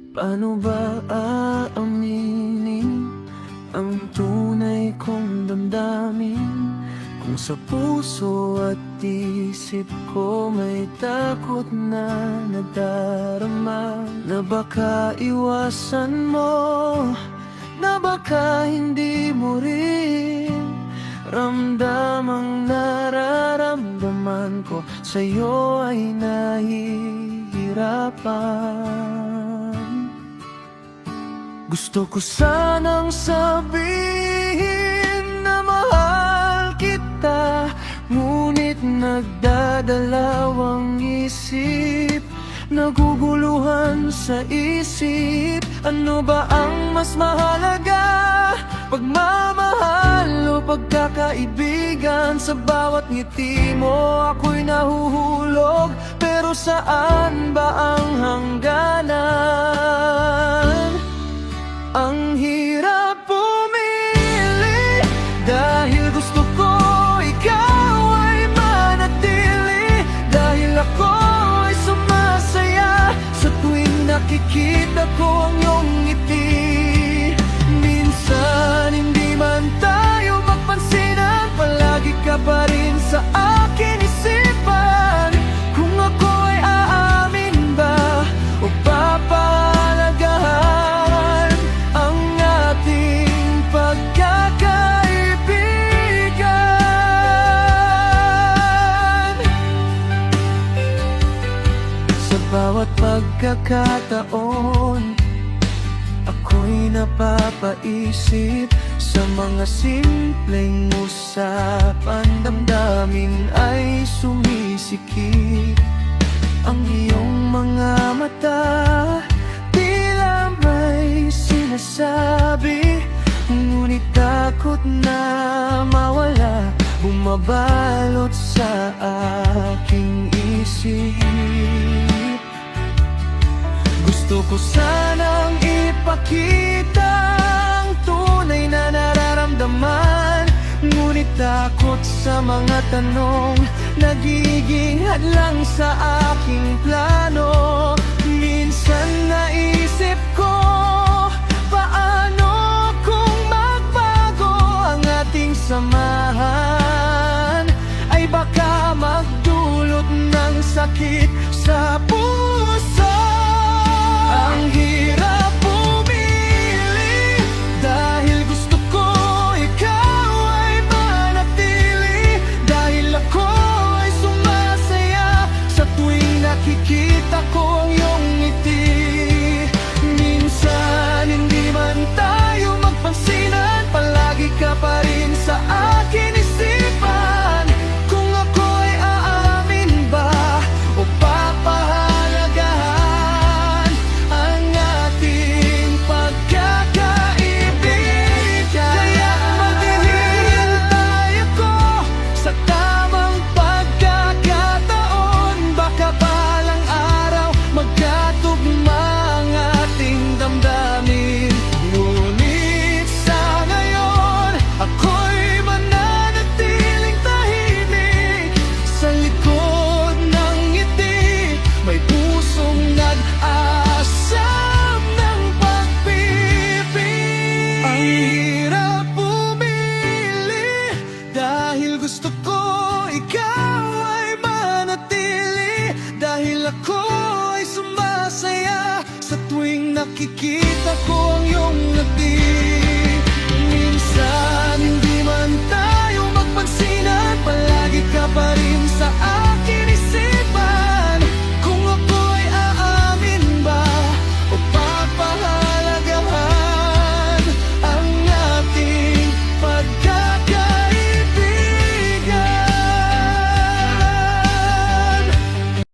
Paano ba aaminin ang tunay kong damdamin kung sa puso at isip ko may takot na nadarama? Na baka iwasan mo, na baka hindi mo rin ramdam ang nararamdaman ko. Sa'yo ay nahihirapan. Gusto ko sanang sabihin na mahal kita, ngunit nagdadalawang isip, naguguluhan sa isip. Ano ba ang mas mahalaga? Pagmamahal o pagkakaibigan? Sa bawat ngiti mo ako'y nahuhulog, pero saan ba ang hangganan? Ang hirap pumili, dahil gusto ko ikaw ay manatili, dahil ako ay sumasaya sa tuwing nakikita ko ang iyong ngiti. Minsan hindi man tayo magpansinan, palagi ka pa rin sa akin isipan. Kung ako ay aamin ba o papalagahan ang ating pagkakaibigan. Sa bawat pagkakataon, ako'y napapaisip sa mga simpleng usapan. Damdamin ay sumisikip, ang iyong mga mata tila may sinasabi, ngunit takot na mawala, bumabalot sa aking isip. Gusto ko sanang ipakita ang tunay na nararamdaman, ngunit takot sa mga tanong nagiging hadlang sa aking plano. Minsan naisip ko, paano kung magbago ang ating samahan? Ay baka magdulot ng sakit sa puso. Ang hirap pumili, dahil gusto ko ikaw ay manatili, dahil ako ay sumasaya sa tuwing nakikita ko ang iyong ngiti. Minsan hindi man tayo magpansinan, palagi ka pa rin sa akin isipan. Kung ako ay aamin ba o papahalagahan ang ating pagkakaibigan? Kaya't maghihintay ako sa tamang pagkakataon, baka balang araw magkatugma ang ating damdamin. Ngunit sa ngayon, ako'y mananatiling tahimik sa likod ng ngiti. May pusong nag-asam ng pag-ibig. Ang hirap pumili, dahil gusto ko ikaw ay manatili, dahil ako ay sumasaya sa tuwing nakikita ko ang iyong ngiti.